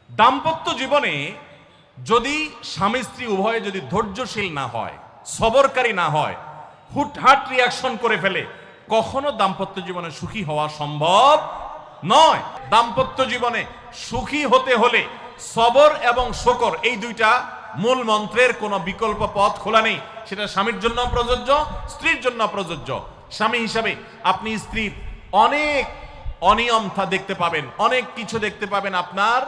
দাম্পত্য জীবনে যদি স্বামী স্ত্রী উভয়ে যদি ধৈর্যশীল না হয়, সবরকারী না হয়, হুটহাট রিয়াকশন করে ফেলে, কখনো দাম্পত্য জীবনে সুখী হওয়া সম্ভব নয়। দাম্পত্য জীবনে সুখী হতে হলে সবর এবং শকর এই দুইটা মূল মন্ত্রের কোনো বিকল্প পথ খোলা নেই। সেটা স্বামীর জন্য প্রযোজ্য, স্ত্রীর জন্য প্রযোজ্য। স্বামী হিসাবে আপনি স্ত্রীর অনেক অনিয়মতা দেখতে পাবেন, অনেক কিছু দেখতে পাবেন, আপনার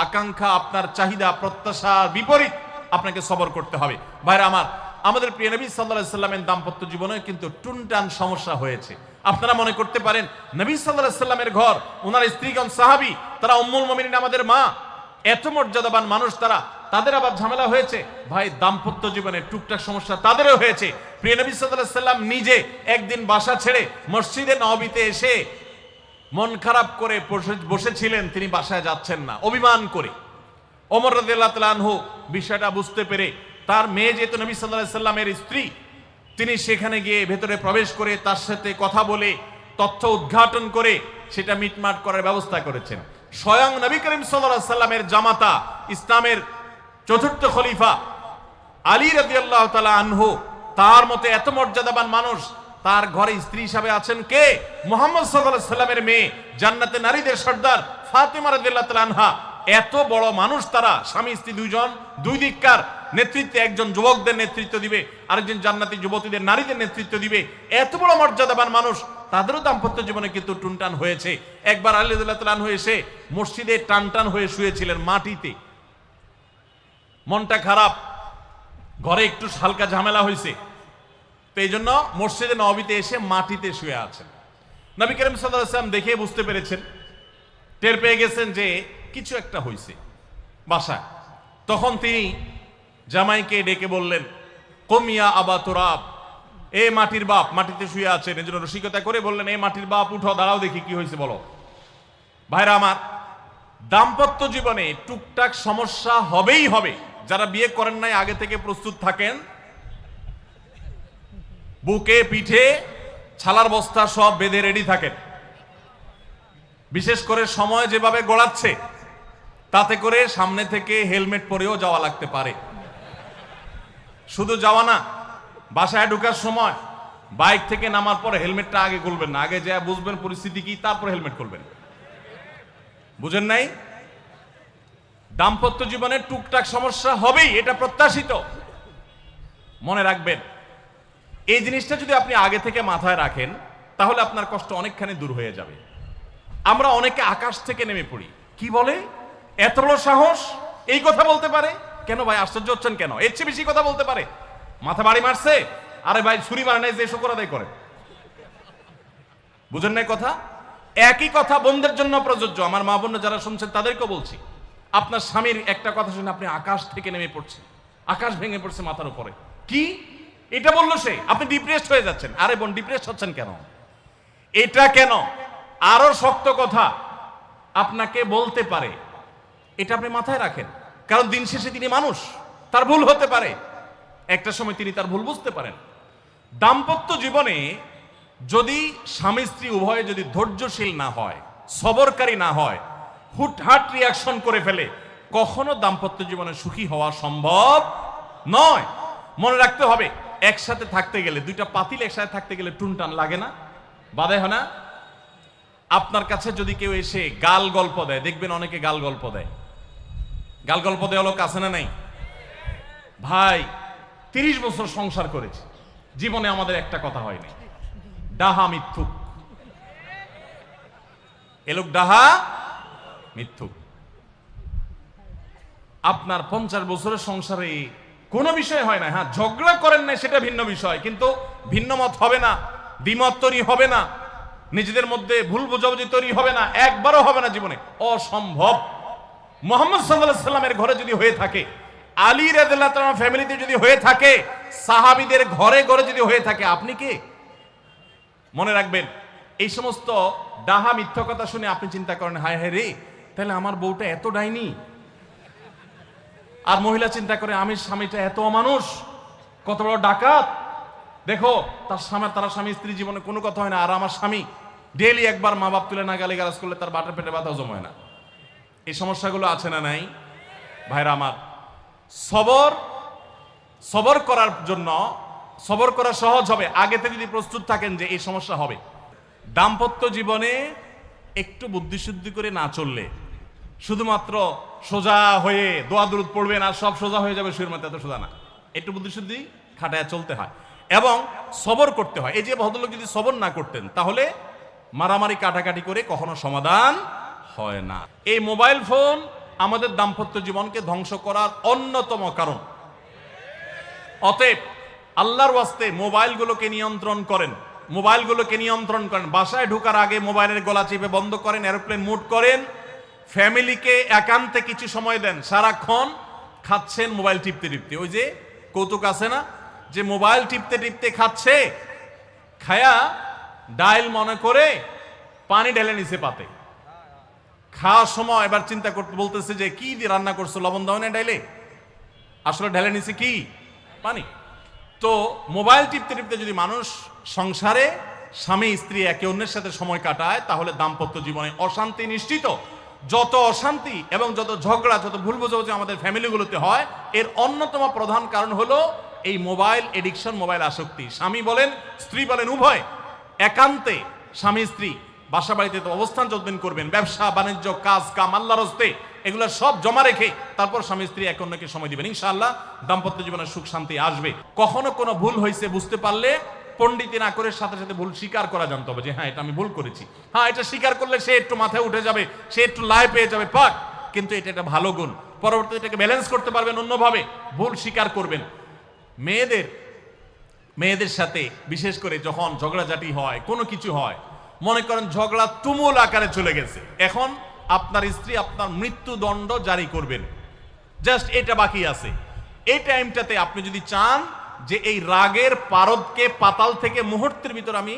আকাঙ্ক্ষা, আপনার চাহিদা, প্রত্যাশার বিপরীত আপনাকে সবর করতে হবে। ভাইরা আমার, আমাদের প্রিয় নবী সাল্লাল্লাহু আলাইহি সাল্লামের দাম্পত্য জীবনে কিন্তু টুনটান সমস্যা হয়েছে। আপনারা মনে করতে পারেন নবী সাল্লাল্লাহু আলাইহি সাল্লামের ঘর, ওনার স্ত্রীগণ সাহাবী, তারা উম্মুল মুমিনিন, আমাদের মা, এত মর্যাদাবান মানুষ, তাদের আবার ঝামেলা হয়েছে। ভাই, দাম্পত্য জীবনে টুকটাক সমস্যা তাদেরও হয়েছে। প্রিয় নবী সাল্লাল্লাহু আলাইহি সাল্লাম নিজে একদিন বাসা ছেড়ে মসজিদে নববীতে এসে মন খারাপ করে বসেছিলেন, তিনি বাসায় যাচ্ছেন না, অভিমান করে। ওমর রাদিয়াল্লাহু তাআলা আনহু বিষয়টা বুঝতে পেরে, তার মেয়ে যেহেতু নবী সাল্লাল্লাহু আলাইহি সাল্লামের স্ত্রী, তিনি সেখানে গিয়ে ভেতরে প্রবেশ করে তার সাথে কথা বলে তথ্য উদ্ঘাটন করে সেটা মিটমাট করার ব্যবস্থা করেছেন। স্বয়ং নবী করিম সাল্লাল্লাহু আলাইহি সাল্লামের জামাতা, ইসলামের চতুর্থ খলিফা আলী রাদিয়াল্লাহু তাআলা আনহু, তার মতে এত মর্যাদাবান মানুষ, তার ঘরে স্ত্রী হিসাবে আছেন কে? মুহাম্মদ সাল্লাল্লাহু আলাইহি সাল্লামের মেয়ে, জান্নাতে নারীদের সর্দার ফাতিমা রাদিয়াল্লাহু তাআলা আনহা। এত বড় মানুষ তারা, স্বামী স্ত্রী দুইজন, দুই দিককার নেতৃত্বে, একজন যুবকদের নেতৃত্ব দিবে, আরেকজন জান্নাতি যুবতীদের, নারীদের নেতৃত্ব দিবে। এত বড় মর্যাদাবান মানুষ, তাদেরও দাম্পত্য জীবনে কিন্তু টুনটান হয়েছে। একবার আলী রাদিয়াল্লাহু তাআলা আনহু এসে মসজিদে টানটান হয়ে শুয়েছিলেন মাটিতে, মনটা খারাপ, ঘরে একটু হালকা ঝামেলা হয়েছে, তো এই জন্য মসজিদে নববীতে এসে মাটিতে শুয়ে আছেন। নবী করিম সাল্লাল্লাহু আলাইহি ওয়াসাল্লাম দেখে বুঝতে পেরেছেন, টের পেয়ে গেছেন যে কিছু একটা হয়েছে বাসায়। তখন তিনি জামাইকে ডেকে বললেন, কমিয়া আবা তুরাব, এ মাটির বাপ, মাটিতে শুয়ে আছেন, এজন্য রসিকতা করে বললেন, এ মাটির বাপ, উঠো, দাঁড়াও, দেখি কি হয়েছে বলো। ভাইরা আমার, দাম্পত্য জীবনে টুকটাক সমস্যা হবেই হবে। যারা বিয়ে করেন নাই, আগে থেকে প্রস্তুত থাকেন, বুকে পিঠে ছালার বস্তা সব বেঁধে রেডি থাকেন। বিশেষ করে সময় যেভাবে গড়াচ্ছে, তাতে করে সামনে থেকে হেলমেট পরেও যাওয়া লাগতে পারে। শুধু যাওয়া না, বাসায় ঢোকার সময় বাইক থেকে নামার পর হেলমেটটা আগে খুলবেন না, আগে যা বুঝবেন পরিস্থিতি কি, তারপর হেলমেট খুলবেন। বুঝেন নাই? দাম্পত্য জীবনে টুকটাক সমস্যা হবেই, এটা প্রত্যাশিত। মনে রাখবেন, এই জিনিসটা যদি আপনি আগে থেকে মাথায় রাখেন, তাহলে আপনার কষ্ট অনেকখানি দূর হয়ে যাবে। আমরা অনেকে আকাশ থেকে নেমে পড়ি। কি বলে, এত বড় সাহস, এই কথা বলতে পারে? কেন ভাই আশ্চর্য হচ্ছেন কেন? এর চেয়ে বেশি কথা বলতে পারে। মাথা বাড়ি মারছে, আরে ভাই ছুরি মারে নাই যে শুকর আদায় করে। বুঝেন নাই কথা? একই কথা বোনদের জন্য প্রযোজ্য। আমার মা বোন যারা শুনছেন তাদেরকেও বলছি, আপনার স্বামীর একটা কথা শুনে আপনি আকাশ থেকে নেমে পড়ছেন, আকাশ ভেঙে পড়ছে মাথার উপরে। কি এটা বললো সে, আপনি ডিপ্রেসড হয়ে যাচ্ছেন। আরে বোন, ডিপ্রেসড হচ্ছেন কেন? এটা কেন? আরো শক্ত কথা আপনাকে বলতে পারে, এটা আপনি মাথায় রাখেন। কারণ দিন শেষে তিনি মানুষ, তার ভুল হতে পারে, একটা সময় তিনি তার ভুল বুঝতে পারেন। দাম্পত্য জীবনে যদি স্বামী স্ত্রী উভয়ে যদি ধৈর্যশীল না হয়, সবরকারী না হয়, হুটহাট রিয়াকশন করে ফেলে, কখনো দাম্পত্য জীবনে সুখী হওয়া সম্ভব নয়। মনে রাখতে হবে, একসাথে থাকতে গেলে, দুইটা পাতিল একসাথে থাকতে গেলে টুনটান লাগে না? বাধে হয় না? আপনার কাছে যদি কেউ এসে গাল গল্প দেয়, দেখবেন অনেকে গাল গল্প দেয়। গাল গল্প দেওয়া লোক আছে না নাই? ভাই, 30 বছর সংসার করেছি, জীবনে আমাদের একটা কথা হয়নি। ডাহা মিথ্যুক, এ লোক ডাহা মিথ্যুক। আপনার 50 বছরের সংসারে কোনো বিষয় হয় না। হ্যাঁ, ঝগড়া করেন না, সেটা ভিন্ন বিষয়, কিন্তু ভিন্ন মত হবে না, দ্বিমত তৈরি হবে না, নিজেদের মধ্যে ভুল বোঝাবুঝি তৈরি হবে না, একবারও হবে না জীবনে, অসম্ভব। মুহাম্মদ সাল্লাল্লাহু আলাইহি সাল্লামের ঘরে যদি হয়ে থাকে, আলী রাদিয়াল্লাহু তাআলা ফ্যামিলিতে যদি হয়ে থাকে, সাহাবীদের ঘরে ঘরে যদি হয়ে থাকে, আপনি কে? মনে রাখবেন, এই সমস্ত ডাহা মিথ্যা কথা শুনে আপনি চিন্তা করেন, হায় হায় রে, তাহলে আমার বউটা এত ডাইনি। আর মহিলা চিন্তা করে, আমি স্বামীটা এত অমানুষ, কত বড় ডাকাত। দেখো, তারা স্বামী স্ত্রী জীবনে কোনো কথা হয় না, আর আমার স্বামী ডেইলি একবার মা বাপ তুলে না গালি গালাজ করলে তার বাটার পেটে ব্যথাও জমায় না। এই সমস্যাগুলো আছে না নাই? ভাইরা আমার, সবর সবর করার জন্য, সবর করা সহজ হবে আগে থেকে যদি প্রস্তুত থাকেন যে এই সমস্যা হবে। দাম্পত্য জীবনে একটু বুদ্ধিশুদ্ধি করে না চললে, শুধুমাত্র সোজা হয়ে দোয়া দুরুদ পড়বেন আর সব সোজা হয়ে যাবে, শুয়ের মধ্যে এত সোজা না। একটু বুদ্ধিশুদ্ধি খাটায় চলতে হয় এবং সবর করতে হয়। এই যে ভদ্রলোক যদি সবর না করতেন তাহলে মারামারি কাটাকাটি করে কখনো সমাধান হয় না। এই মোবাইল ফোন আমাদের দাম্পত্য জীবনকে ধ্বংস করার অন্যতম কারণ। অতএব আল্লাহর ওয়াস্তে মোবাইলগুলোকে নিয়ন্ত্রণ করেন, মোবাইলগুলোকে নিয়ন্ত্রণ করেন। বাসায় ঢোকার আগে মোবাইলের গলা চেপে বন্ধ করেন, এরোপ্লেন মুড করেন। ফ্যামিলিকে একান্তে কিছু সময় দেন। সারাক্ষণ খাচ্ছেন মোবাইল টিপতে টিপতে, ওই যে কৌতুক আছে না যে মোবাইল টিপতে টিপতে খাচ্ছে, খায়া ডাইল মনে করে পানি ঢেলে নিচে পাতে। খাওয়ার সময় এবার চিন্তা করতে বলতেছে যে কি দিয়ে রান্না করছো, লবণ দাও না ডাইলে, আসলে ঢেলে নিচে কি পানি। তো মোবাইল টিপতে টিপতে যদি মানুষ সংসারে স্বামী স্ত্রী একে অন্যের সাথে সময় কাটায় তাহলে দাম্পত্য জীবনে অশান্তি নিশ্চিত। যত অশান্তি এবং যত ঝগড়া, যত ভুল বোঝাবুঝি আমাদের ফ্যামিলিগুলোতে হয়, এর অন্যতম প্রধান কারণ হলো এই মোবাইল এডিকশন, মোবাইল আসক্তি। স্বামী বলেন স্ত্রী বলেন উভয় একান্তে স্বামী স্ত্রী বাসা বাড়িতে তো অবস্থান যতদিন করবেন, ব্যবসা বাণিজ্য কাজ কাম আল্লাহর হস্তে, এগুলো সব জমা রেখে তারপর স্বামী স্ত্রী একে অন্যকে সময় দিবেন। ইনশাআল্লাহ দাম্পত্য জীবনের সুখ শান্তি আসবে। কখনো কোনো ভুল হয়েছে বুঝতে পারলে পণ্ডিতি না করে সাথে সাথে ভুল স্বীকার করা জানতে হবে যে হ্যাঁ এটা আমি ভুল করেছি। হ্যাঁ এটা স্বীকার করলে সে একটু মাথায় উঠে যাবে, সে একটু লাই পেয়ে যাবে, পাক। কিন্তু এটা একটা ভালো গুণ, পরবর্তীতে এটাকে ব্যালেন্স করতে পারবেন অন্যভাবে। ভুল স্বীকার করবেন। মেয়েদের সাথে বিশেষ করে যখন ঝগড়াঝাটি হয়, কোনো কিছু হয়, মনে করেন ঝগড়া তুমুল আকারে চলে গেছে, এখন আপনার স্ত্রী আপনার মৃত্যুদণ্ড জারি করবেন, জাস্ট এটা বাকি আছে। এই টাইমটাতে আপনি যদি চান যে এই রাগের পারদকে পাতাল থেকে মুহূর্তের ভিতর, আমি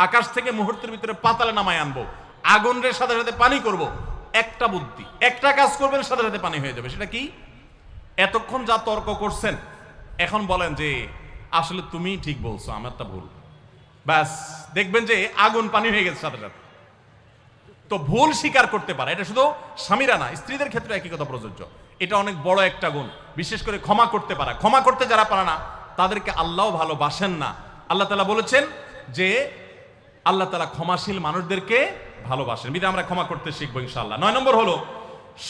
আকাশ থেকে মুহূর্তের ভিতরে পাতালে নামায় আনবো, আগুনের সাথে সাথে পানি করব, একটা বুদ্ধি, একটা কাজ করবেন, সাথে সাথে পানি হয়ে যাবে। সেটা কি? এতক্ষণ যা তর্ক করছেন এখন বলেন যে আসলে তুমি ঠিক বলছো, আমারটা ভুল, ব্যাস দেখবেন যে আগুন পানি হয়ে গেছে সাথে সাথে। তো ভুল স্বীকার করতে পারে, এটা শুধু স্বামীরা না, স্ত্রীদের ক্ষেত্রে একই কথা প্রযোজ্য। এটা অনেক বড় একটা গুণ। বিশেষ করে ক্ষমা করতে পারা। ক্ষমা করতে যারা পারে না তাদেরকে আল্লাহ ভালোবাসেন না। আল্লাহ তাআলা বলেছেন যে আল্লাহ তাআলা ক্ষমাশীল মানুষদেরকে ভালোবাসেন, বিধায় আমরা ক্ষমা করতে শিখবো ইনশাআল্লাহ। 9 নম্বর হলো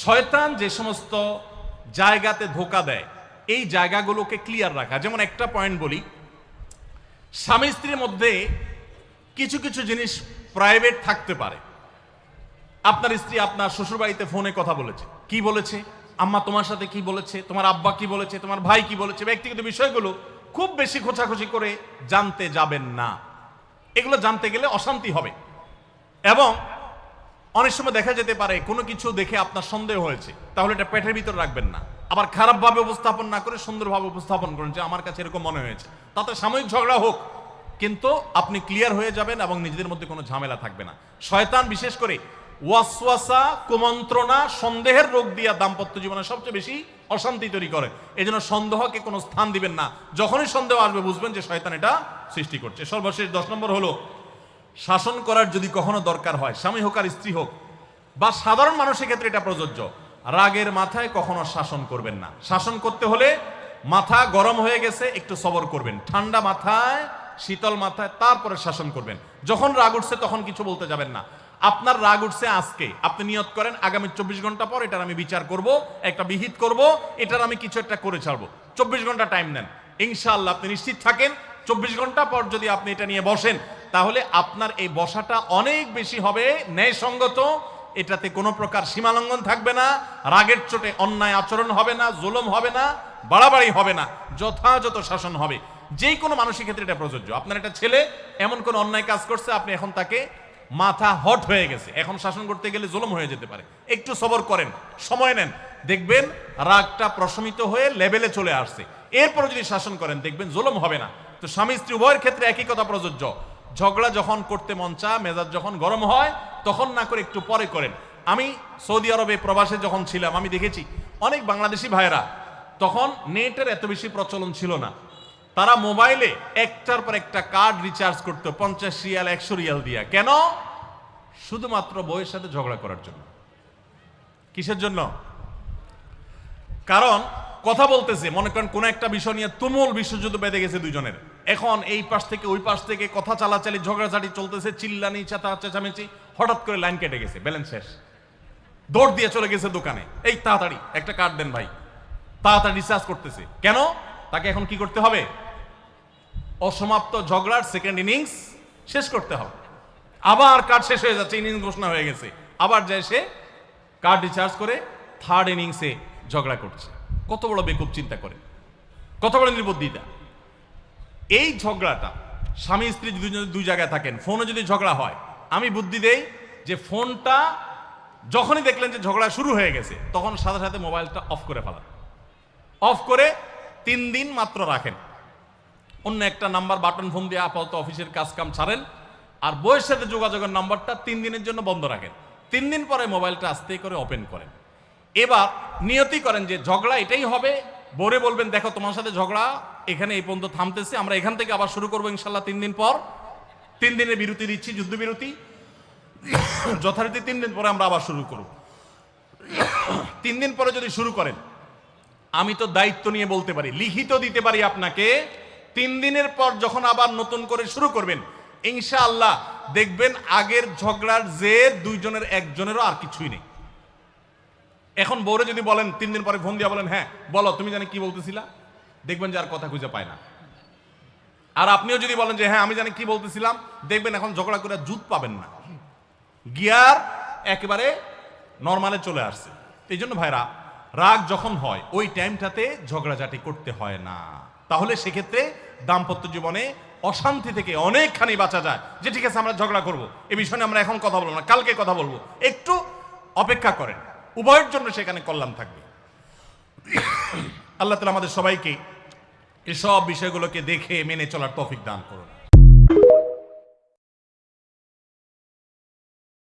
শয়তান যে সমস্ত জায়গাতে ধোঁকা দেয় এই জায়গাগুলোকে ক্লিয়ার রাখা। যেমন একটা পয়েন্ট বলি, স্বামী স্ত্রীর মধ্যে কিছু কিছু জিনিস প্রাইভেট থাকতে পারে। আপনার স্ত্রী আপনার শ্বশুর বাড়িতে ফোনে কথা বলেছে, কি বলেছে, আম্মা তোমার সাথে কি বলেছে, তোমার আব্বা কি বলেছে, তোমার ভাই কি বলেছে, ব্যক্তিগত বিষয়গুলো খুব বেশি খোঁচাখুচি করে জানতে যাবেন না। এগুলো জানতে গেলে অশান্তি হবে। এবং অনেক সময় দেখা যেতে পারে কোনো কিছু দেখে আপনার সন্দেহ হয়েছে, তাহলে এটা পেটের ভিতর রাখবেন না। আবার খারাপভাবে উপস্থাপন না করে সুন্দরভাবে উপস্থাপন করেন যে আমার কাছে এরকম মনে হয়েছে, তাতে সাময়িক ঝগড়া হোক, কিন্তু আপনি ক্লিয়ার হয়ে যাবেন এবং নিজেদের মধ্যে কোনো ঝামেলা থাকবে না। শয়তান বিশেষ করে ওয়াসওয়াসা, কুমন্ত্রণা, সন্দেহের রোগ দিয়া দাম্পত্য জীবনে সবচেয়ে বেশি অশান্তি তৈরি করে। এই জন্য সন্দেহকে কোনো স্থান দিবেন না। যখনই সন্দেহ আসবে বুঝবেন যে শয়তান এটা সৃষ্টি করছে। সর্বশেষ 10 নম্বর হলো শাসন করার যদি কখনো দরকার হয়, স্বামী হোক আর স্ত্রী হোক বা সাধারণ মানুষের ক্ষেত্রে এটা প্রযোজ্য, রাগের মাথায় কখনো শাসন করবেন না। শাসন করতে হলে মাথা গরম হয়ে গেছে একটু সবর করবেন, ঠান্ডা মাথায় শীতল মাথায় তারপরে শাসন করবেন। যখন রাগ উঠছে তখন কিছু বলতে যাবেন না। আপনার রাগ উঠছে আজকে, আপনি নিয়ত করেন আগামী 24 ঘন্টা পর এটার আমি বিচার করব, একটা বিহিত করব, এটার আমি কিছু একটা করে ছাড়বো। 24 ঘন্টা টাইম নেন, ইনশাআল্লাহ আপনি নিশ্চিত থাকেন 24 ঘন্টা পর যদি আপনি এটা নিয়ে বসেন তাহলে আপনার এই বসাটা অনেক বেশি হবে ন্যায়সঙ্গত। এটাতে কোনো প্রকার সীমালঙ্ঘন থাকবে না, রাগের চোটে অন্যায় আচরণ হবে না, জুলুম হবে না, বাড়াবাড়ি হবে না, যথাযথ শাসন হবে। যে কোনো মানুষের ক্ষেত্রে এটা প্রযোজ্য। আপনার একটা ছেলে এমন কোন অন্যায় কাজ করছে, আপনি এখন তাকে মাথা হট হয়ে গেছে, এখন শাসন করতে গেলে জুলুম হয়ে যেতে পারে, একটু সবর করেন, সময় নেন, দেখবেন রাগটা প্রশমিত হয়ে লেভেলে চলে আসছে। এরপর যদি শাসন করেন দেখবেন জুলুম হবে না। তো স্বামী স্ত্রী উভয়ের ক্ষেত্রে একই কথা প্রযোজ্য। ঝগড়া যখন করতে মন চায়, মেজাজ যখন গরম হয় তখন না করে একটু পরে করেন। আমি সৌদি আরবে প্রবাসে যখন ছিলাম আমি দেখেছি অনেক বাংলাদেশি ভাইয়েরা, তখন নেটের এত বেশি প্রচলন ছিল না, তারা মোবাইলে একটার পর একটা কার্ড রিচার্জ করতো 50 রিয়াল 100 রিয়াল দিয়া। কেন? শুধুমাত্র বউয়ের সাথে ঝগড়া করার জন্য। কিসের জন্য? কারণ কথা বলতেছে, মনে করেন কোন একটা বিষয় নিয়ে তুমুল বিশ্বযুদ্ধ বেঁধে গেছে দুইজনের, এখন এই পাশ থেকে ওই পাশ থেকে কথা চালাচালি ঝগড়াঝাটি চলতেছে, চিল্লানি চেঁচামেচি, হঠাৎ করে লাইন কেটে গেছে, ব্যালেন্স শেষ, দৌড় দিয়ে চলে গেছে দোকানে, এই তাড়াতাড়ি একটা কার্ড দেন ভাই, তাড়াতাড়ি রিচার্জ করতেছে। কেন? তাকে এখন কি করতে হবে? অসমাপ্ত ঝগড়ার সেকেন্ড ইনিংস শেষ করতে হবে। আবার কার্ড শেষ হয়ে যাচ্ছে, ইনিংস ঘোষণা হয়ে গেছে, আবার যায় সে কার্ড রিচার্জ করে থার্ড ইনিংসে ঝগড়া করছে। কত বড় বেকুব চিন্তা করে, কত বড় নির্বুদ্ধিতা। এই ঝগড়াটা স্বামী স্ত্রী যদি দুই জায়গায় থাকেন, ফোনে যদি ঝগড়া হয়, আমি বুদ্ধি দেই যে ফোনটা যখনই দেখলেন যে ঝগড়া শুরু হয়ে গেছে, তখন সাথে সাথে মোবাইলটা অফ করে ফেলান। অফ করে 3 দিন মাত্র রাখেন, অন্য একটা নাম্বার বাটন ফোন দিয়ে আপাতত অফিসের কাজ কাম ছাড়েন, আর বইয়ের সাথে যোগাযোগের নাম্বারটা 3 দিনের জন্য বন্ধ রাখেন। 3 দিন পরে মোবাইলটা আস্তে করে ওপেন করেন। এবার নিয়তি করেন যে ঝগড়া এটাই হবে, বরে বলবেন দেখো তোমার সাথে ঝগড়া এখানে এই পর্যন্ত থামতেছে, আমরা এখান থেকে আবার শুরু করবো ইনশাল্লাহ 3 দিন পর। 3 দিনের বিরতি দিচ্ছি, যুদ্ধবিরতি, যথারীতি 3 দিন পরে আমরা আবার শুরু করব। 3 দিন পরে যদি শুরু করেন, আমি তো দায়িত্ব নিয়ে বলতে পারি, লিখিত দিতে পারি আপনাকে, 3 দিনের পর যখন আবার নতুন করে শুরু করবেন, ইনশাআল্লাহ দেখবেন আগের ঝগড়ার যে দুইজনের একজনেরও আর কিছুই নেই। এখন বউরে যদি বলেন 3 দিন পরে ফোন দিয়ে বলেন হ্যাঁ বলো তুমি জানি কি বলতেছিলা, দেখবেন যে আর কথা খুঁজে পায় না। আর আপনিও যদি বলেন যে হ্যাঁ আমি জানি কি বলতেছিলাম, দেখবেন এখন ঝগড়া করে জুত পাবেন না, গিয়ার একেবারে নরমালে চলে আসছে। এই জন্য ভাইরা, রাগ যখন হয় ওই টাইমটাতে ঝগড়াঝাটি করতে হয় না, তাহলে সেক্ষেত্রে দাম্পত্য জীবনে অশান্তি থেকে অনেকখানি বাঁচা যায়। যে ঠিক আছে আমরা ঝগড়া করব, এই বিষয়ে আমরা এখন কথা বলবো না, কালকে কথা বলবো, একটু অপেক্ষা করেন, উভয়ের জন্য সেখানে কল্যাণ থাকবে। আল্লাহ তাআলা আমাদের সবাইকে এসব বিষয়গুলোকে দেখে মেনে চলার তৌফিক দান করুন।